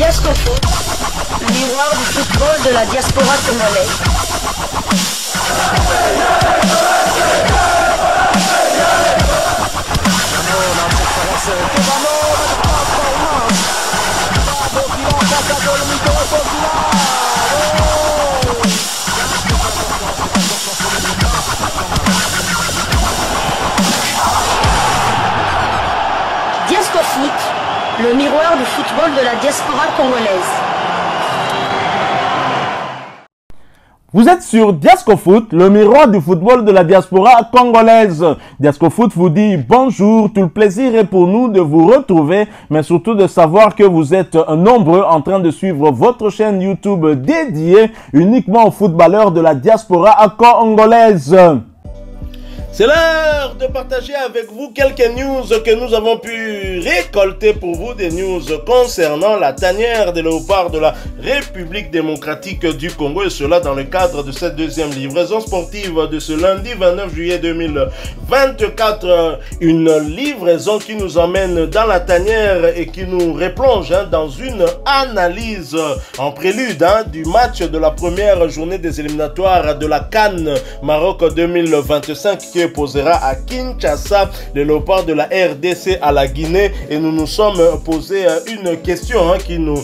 Diascofoot, le miroir du football de la diaspora congolaise. Diascofoot, le miroir du football de la diaspora congolaise. Vous êtes sur Diascofoot, le miroir du football de la diaspora congolaise. Diascofoot vous dit bonjour, tout le plaisir est pour nous de vous retrouver, mais surtout de savoir que vous êtes nombreux en train de suivre votre chaîne YouTube dédiée uniquement aux footballeurs de la diaspora congolaise. C'est l'heure de partager avec vous quelques news que nous avons pu récolter pour vous, des news concernant la tanière des léopards de la République démocratique du Congo, et cela dans le cadre de cette deuxième livraison sportive de ce lundi 29 juillet 2024. Une livraison qui nous emmène dans la tanière et qui nous replonge dans une analyse en prélude du match de la première journée des éliminatoires de la CAN Maroc 2025 qui posera à Kinshasa les léopards de la RDC à la Guinée, et nous nous sommes posé une question qui nous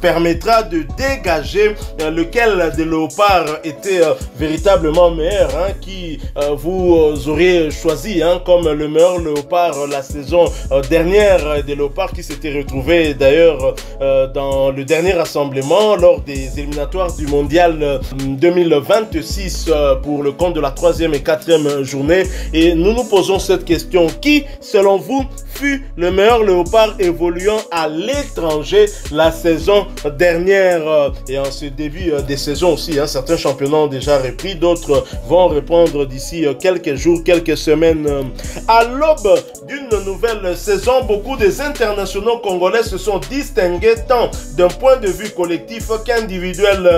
permettra de dégager lequel des léopards était véritablement meilleur, qui vous auriez choisi comme le meilleur léopard la saison dernière, des léopards qui s'étaient retrouvés d'ailleurs dans le dernier rassemblement lors des éliminatoires du mondial 2026 pour le compte de la 3e et 4e journée. Et nous nous posons cette question: qui, selon vous, fut le meilleur léopard évoluant à l'étranger la saison dernière? Et en ce début des saisons aussi, certains championnats ont déjà repris, d'autres vont reprendre d'ici quelques jours, quelques semaines. À l'aube d'une nouvelle saison, beaucoup des internationaux congolais se sont distingués tant d'un point de vue collectif qu'individuel.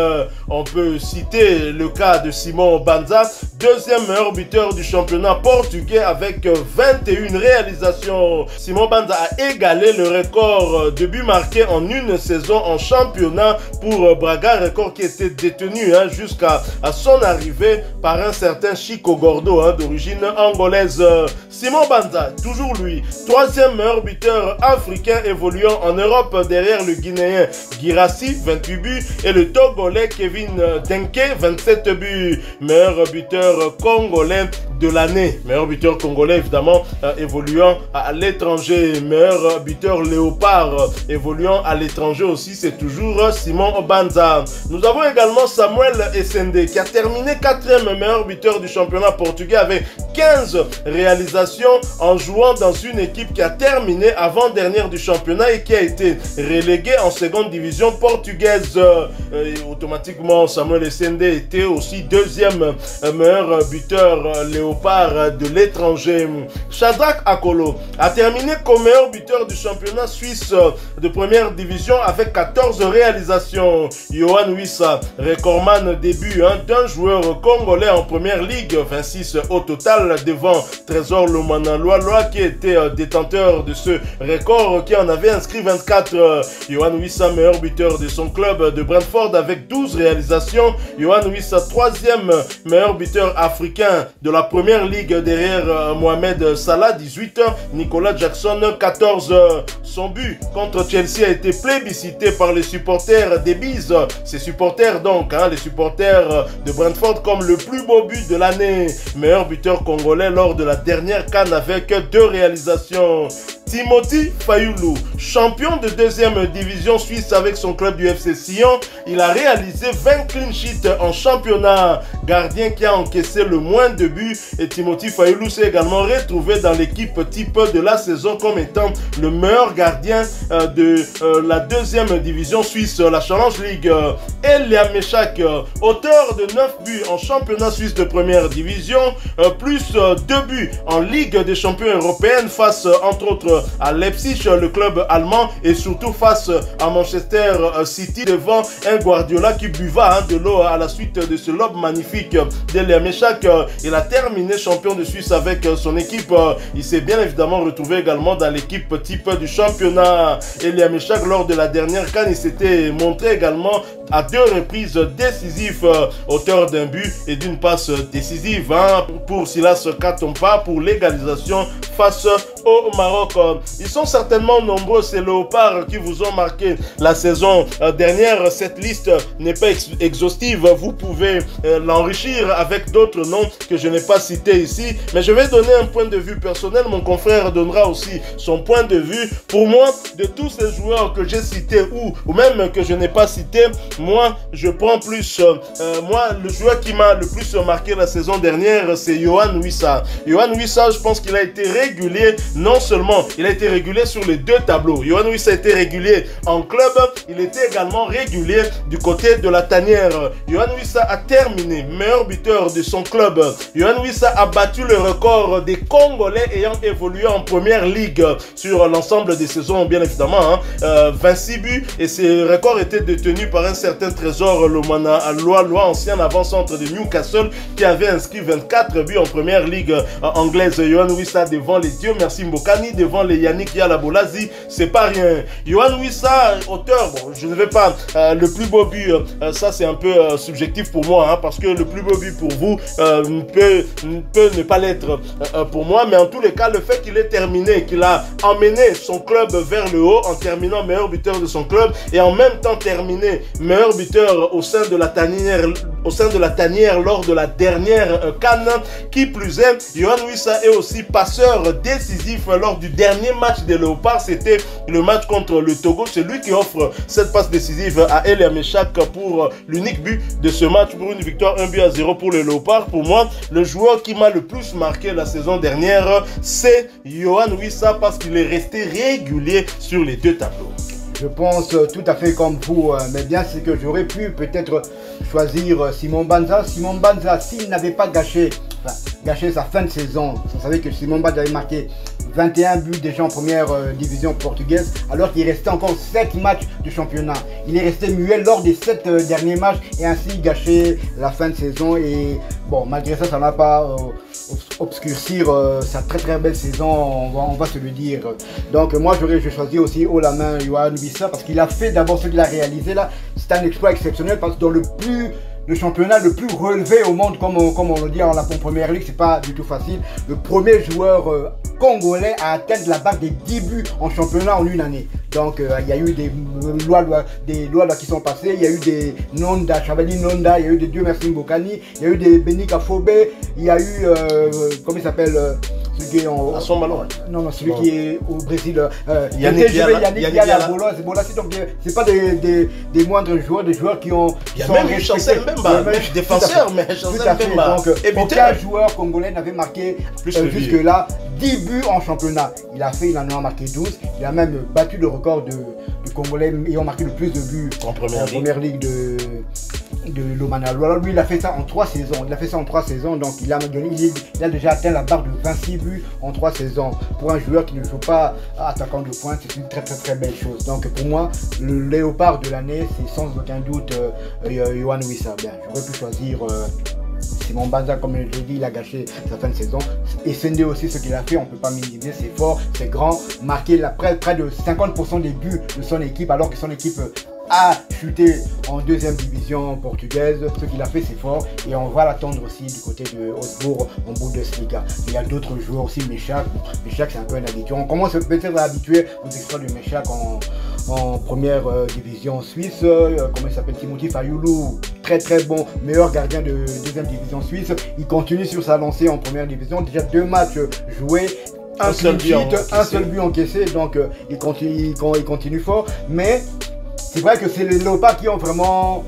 On peut citer le cas de Simon Banza, deuxième meilleur buteur du championnat portugais avec 21 réalisations. Simon Banza a égalé le record de buts marqués en une saison en championnat pour Braga, record qui était détenu jusqu'à son arrivée par un certain Chico Gordo d'origine angolaise. Simon Banza, toujours lui, troisième meilleur buteur africain évoluant en Europe derrière le Guinéen Girassi, 28 buts, et le Togolais Kevin Denke, 27 buts. Meilleur buteur congolais de l'année, meilleur buteur congolais évidemment évoluant à l'étranger. Meilleur buteur léopard évoluant à l'étranger aussi, c'est toujours Simon Banza. Nous avons également Samuel Essende qui a terminé 4e meilleur buteur du championnat portugais avec 15 réalisations en jouant dans une équipe qui a terminé avant-dernière du championnat et qui a été reléguée en seconde division portugaise. Et automatiquement, Samuel Essende était aussi 2e meilleur buteur léopard de l'étranger. Shadrack Akolo a terminé comme meilleur buteur du championnat suisse de première division avec 14 réalisations. Yohan Wissa, recordman début d'un joueur congolais en première ligue, 26 au total devant Trésor Lomanaloa qui était détenteur de ce record, qui en avait inscrit 24. Yohan Wissa, meilleur buteur de son club de Brentford avec 12 réalisations. Yohan Wissa, 3e meilleur buteur africain de la première ligue derrière Mohamed Salah, 18. Nicolas Jackson, 14. Son but contre Chelsea a été plébiscité par les supporters des Bees. Ces supporters donc, les supporters de Brentford, comme le plus beau but de l'année. Meilleur buteur congolais lors de la dernière CAN avec 2 réalisations. Timothy Fayulu, champion de 2e division suisse avec son club du FC Sion, il a réalisé 20 clean sheets en championnat. Gardien qui a encaissé le moins de buts, et Timothy Fayulu s'est également retrouvé dans l'équipe type de la saison comme étant le meilleur gardien de la 2e division suisse, la Challenge League. Elia Meshak, auteur de 9 buts en championnat suisse de première division, plus 2 buts en Ligue des champions européennes face entre autres à Leipzig, le club allemand, et surtout face à Manchester City devant un Guardiola qui buva de l'eau à la suite de ce lob magnifique d'Elia Meshak. Il a terminé champion de Suisse avec son équipe. Il s'est bien évidemment retrouvé également dans l'équipe type du championnat. Elia Meshak, lors de la dernière CAN, il s'était montré également à 2 reprises décisif, auteur d'un but et d'une passe décisive pour Silas Katompa pour l'égalisation face au Maroc. Ils sont certainement nombreux ces léopards qui vous ont marqué la saison dernière. Cette liste n'est pas exhaustive, vous pouvez l'enrichir avec d'autres noms que je n'ai pas cités ici, mais je vais donner un point de vue personnel. Mon confrère donnera aussi son point de vue. Pour moi, de tous ces joueurs que j'ai cités ou même que je n'ai pas cités, moi je prends plus moi le joueur qui m'a le plus marqué la saison dernière, c'est Yohan Wissa. Yohan Wissa, je pense qu'il a été régulier. Non seulement il a été régulier sur les 2 tableaux, Yohan Wissa a été régulier en club, il était également régulier du côté de la tanière. Yohan Wissa a terminé meilleur buteur de son club. Yohan Wissa a battu le record des Congolais ayant évolué en première ligue sur l'ensemble des saisons, bien évidemment. 26 buts, et ce record était détenu par un certain Trésor Lomana Loa, ancien avant-centre de Newcastle, qui avait inscrit 24 buts en première ligue anglaise. Yohan Wissa devant les Dieu Merci Mbokani, devant les Yannick Yalabolazi, c'est pas rien. Yohan Wissa, auteur, bon, je ne vais pas le plus beau but, ça c'est un peu subjectif pour moi, parce que le plus beau but pour vous peut ne pas l'être pour moi, mais en tous les cas, le fait qu'il ait terminé, qu'il a emmené son club vers le haut en terminant meilleur buteur de son club et en même temps terminé meilleur buteur au sein de la tanière lors de la dernière CAN. Qui plus est, Yohan Wissa est aussi passeur décisif lors du dernier match des Léopards. C'était le match contre le Togo. C'est lui qui offre cette passe décisive à Elia Meshak pour l'unique but de ce match, pour une victoire 1-0 pour les Léopards. Pour moi, le joueur qui m'a le plus marqué la saison dernière, c'est Yohan Wissa, parce qu'il est resté régulier sur les 2 tableaux. Je pense tout à fait comme vous, mais bien c'est que j'aurais pu peut-être choisir Simon Banza. Simon Banza, s'il n'avait pas gâché sa fin de saison, vous savez que Simon Banza avait marqué 21 buts déjà en première division portugaise, alors qu'il restait encore 7 matchs de championnat. Il est resté muet lors des 7 derniers matchs et ainsi gâché la fin de saison. Et bon, malgré ça, ça n'a pas obscurcir sa très belle saison, on va se le dire. Donc moi j'aurais choisi aussi haut la main Yohan Wissa, parce qu'il a fait d'abord ce qu'il a réalisé là. C'est un exploit exceptionnel, parce que dans le championnat le plus relevé au monde, comme on le dit en première ligue, c'est pas du tout facile. Le premier joueur congolais à atteindre la barre des 10 buts en championnat en une année. Donc il y a eu des lois qui sont passées, il y a eu des Nonda, Chavali Nonda, il y a eu des Dieu Merci Mbokani, il y a eu des Beni Kafobe, il y a eu, comment il s'appelle, celui qui est en... Non, celui qui est au Brésil, Yannick Yalabolazi. Donc c'est pas des moindres joueurs, des joueurs qui ont... Il y a même Chancel Mbemba, même défenseur, mais Chancel Mbemba. Donc aucun joueur congolais n'avait marqué jusque-là 10 buts en championnat. Il en a marqué 12. Il a même battu le record de Congolais ayant marqué le plus de buts en première ligue de Lomana. Alors lui, il a fait ça en 3 saisons. Donc il a déjà atteint la barre de 26 buts en 3 saisons. Pour un joueur qui ne joue pas attaquant de pointe, c'est une très belle chose. Donc pour moi, le léopard de l'année, c'est sans aucun doute Yohan Wissa. Bien, j'aurais pu choisir Simon Banza, comme je l'ai dit, il a gâché sa fin de saison. Et Sende aussi, ce qu'il a fait, on ne peut pas minimiser, c'est fort, c'est grand. Marqué près de 50% des buts de son équipe, alors que son équipe a chuté en 2e division portugaise. Ce qu'il a fait, c'est fort, et on va l'attendre aussi du côté de Augsbourg en Bundesliga. Il y a d'autres joueurs aussi, Meshak, c'est un peu un habitué. On commence peut-être à habituer aux exploits de Meshak en première division suisse. Comment il s'appelle, Timothy Fayulu, très bon, meilleur gardien de 2e division suisse. Il continue sur sa lancée en première division, déjà 2 matchs joués, un seul but encaissé, donc il continue fort. Mais c'est vrai que c'est les léopards qui sont vraiment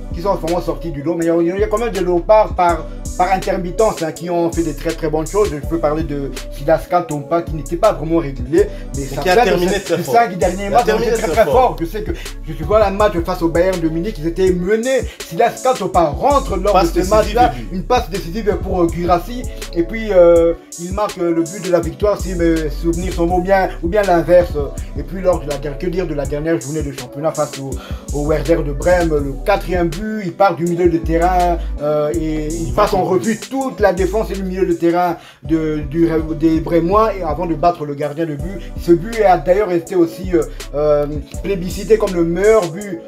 sortis du lot, mais il y a quand même des léopards par intermittence qui ont fait des très bonnes choses. Je peux parler de Silas Katompa qui n'était pas vraiment régulier, mais ça a terminé très fort. Les 5 derniers matchs étaient très fort. Je sais que je vois un match face au Bayern de Munich, ils étaient menés. Silas Katompa rentre lors de ce match-là, une passe décisive pour Guirassy. et puis il marque le but de la victoire si mes souvenirs sont bons, ou bien l'inverse. Et puis lors de la dernière journée de championnat face au Werder de Brême, le 4e but, il part du milieu de terrain et il passe en revue toute la défense et le milieu de terrain des Brémois et avant de battre le gardien de but. Ce but a d'ailleurs été aussi plébiscité comme le meilleur but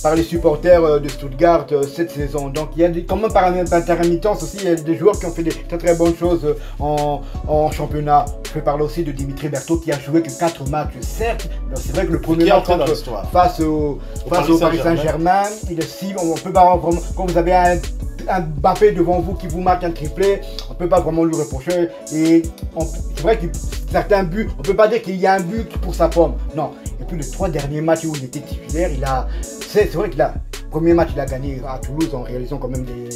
par les supporters de Stuttgart cette saison. Donc il y a quand même par intermittence aussi, il y a des joueurs qui ont fait des très bonnes choses en championnat. Je peux parler aussi de Dimitri Berthaud qui a joué que 4 matchs, certes. C'est vrai que le premier match face au Paris Saint-Germain, il est si, on peut pas vraiment, quand vous avez un Mbappé devant vous qui vous marque un triplé, on ne peut pas vraiment lui reprocher. Et c'est vrai que certains buts, on ne peut pas dire qu'il y a un but pour sa pomme. Non. Et puis les 3 derniers matchs où il était titulaire, c'est vrai qu'il a. Premier match, il a gagné à Toulouse en réalisant quand même des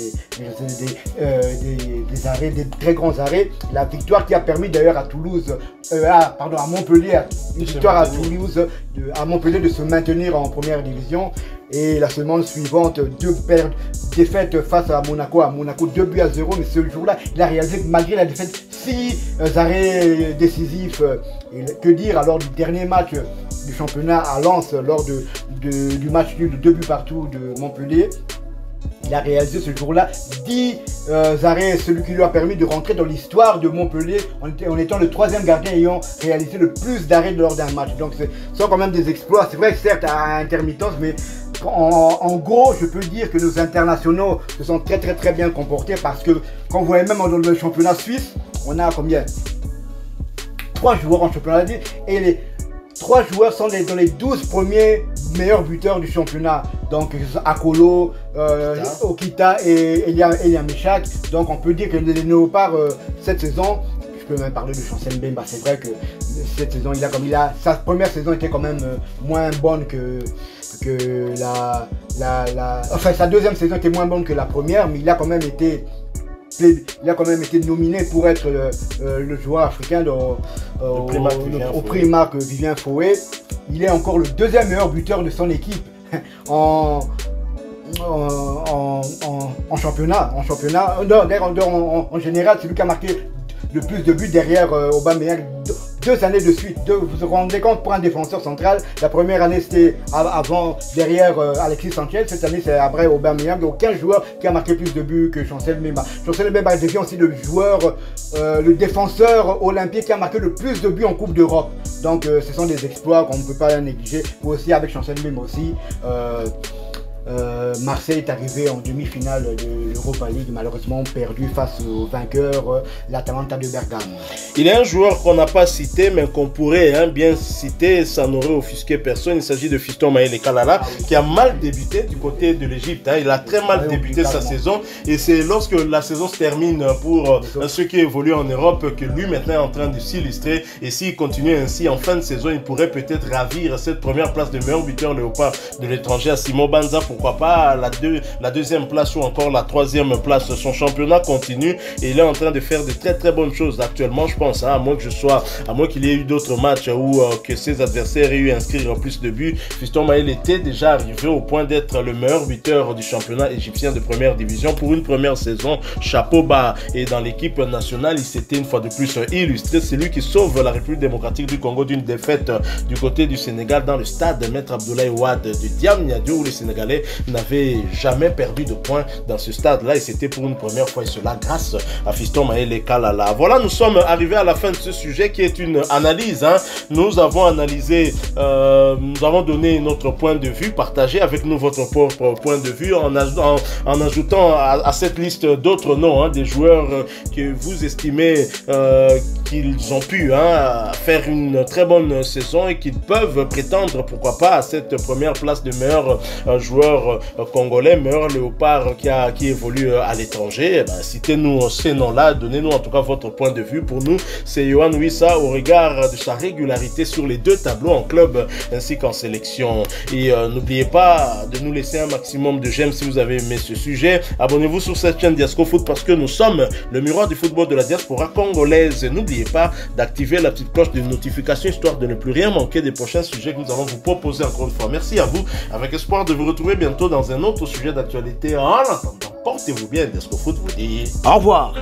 arrêts, des très grands arrêts. La victoire qui a permis d'ailleurs à Toulouse, à Montpellier, une victoire à Toulouse, à Montpellier de se maintenir en première division. Et la semaine suivante, 2 défaites face à Monaco. 2 buts à 0. Mais ce jour-là, il a réalisé que malgré la défaite, 6 arrêts décisifs. Et que dire alors du dernier match du championnat à Lens lors du match nul de 2 buts partout de Montpellier. Il a réalisé ce jour-là 10 arrêts, celui qui lui a permis de rentrer dans l'histoire de Montpellier en étant le 3e gardien ayant réalisé le plus d'arrêts lors d'un match. Donc ce sont quand même des exploits. C'est vrai que certes à intermittence, mais en gros, je peux dire que nos internationaux se sont très bien comportés parce que quand vous voyez même dans le championnat suisse, on a combien? 3 joueurs en championnat et les 3 joueurs sont dans les 12 premiers meilleurs buteurs du championnat. Donc Akolo, Okita et Elia Meshak. Donc on peut dire que les Léopards cette saison, je peux même parler de Chancel Mbemba. C'est vrai que cette saison, sa première saison était quand même moins bonne que enfin sa deuxième saison était moins bonne que la première, mais il a quand même été nominé pour être le joueur africain au prix Marc Vivien Fouet. Il est encore le 2e meilleur buteur de son équipe en championnat. En général, c'est lui qui a marqué le plus de buts derrière Aubameyang. 2 années de suite. Vous vous rendez compte pour un défenseur central, la première année c'était derrière Alexis Sanchez, cette année c'est après Aubameyang. Aucun joueur qui a marqué plus de buts que Chancel Mbemba. Chancel Mbemba devient aussi le défenseur olympique qui a marqué le plus de buts en Coupe d'Europe. Donc ce sont des exploits qu'on ne peut pas négliger. Aussi avec Chancel Mbemba aussi. Marseille est arrivé en demi-finale de l'Europa League, malheureusement perdu face au vainqueur, l'Atalanta de Bergame. Il est un joueur qu'on n'a pas cité, mais qu'on pourrait bien citer, ça n'aurait offusqué personne. Il s'agit de Fiston Maele Kalala, qui a mal débuté du côté de l'Égypte. Il a très mal débuté sa saison, et c'est lorsque la saison se termine pour ceux qui évoluent en Europe que lui maintenant est en train de s'illustrer. Et s'il continue ainsi en fin de saison, il pourrait peut-être ravir cette première place de meilleur buteur léopard de l'étranger à Simon Banza. Pourquoi pas la 2e place ou encore la 3e place. Son championnat continue et il est en train de faire de très bonnes choses actuellement, je pense, à moins qu'il y ait eu d'autres matchs où que ses adversaires aient eu à inscrire plus de buts. Fiston Maele était déjà arrivé au point d'être le meilleur buteur du championnat égyptien de première division pour une première saison. Chapeau bas. Et dans l'équipe nationale, il s'était une fois de plus illustré. C'est lui qui sauve la République démocratique du Congo d'une défaite du côté du Sénégal dans le stade Maître Abdoulaye Wade de Diamniadio, où les Sénégalais n'avaient jamais perdu de points dans ce stade-là, et c'était pour une première fois, et cela grâce à Fiston Maele Kalala. Voilà, nous sommes arrivés à la fin de ce sujet qui est une analyse. Nous avons analysé, nous avons donné notre point de vue, partagé avec nous votre point de vue en ajoutant à cette liste d'autres noms, des joueurs que vous estimez qu'ils ont pu faire une très bonne saison et qu'ils peuvent prétendre, pourquoi pas, à cette première place de meilleur joueur congolais, meilleur léopard qui évolue à l'étranger. Citez-nous ces noms-là, donnez-nous en tout cas votre point de vue. Pour nous, c'est Yohan Wissa au regard de sa régularité sur les 2 tableaux en club ainsi qu'en sélection. Et n'oubliez pas de nous laisser un maximum de j'aime si vous avez aimé ce sujet. Abonnez-vous sur cette chaîne Diasco Foot parce que nous sommes le miroir du football de la diaspora congolaise. N'oubliez pas d'activer la petite cloche de notification histoire de ne plus rien manquer des prochains sujets que nous allons vous proposer encore une fois. Merci à vous, avec espoir de vous retrouver bientôt dans un autre sujet d'actualité. En attendant, Portez-vous bien, Desco Foot vous dit au revoir.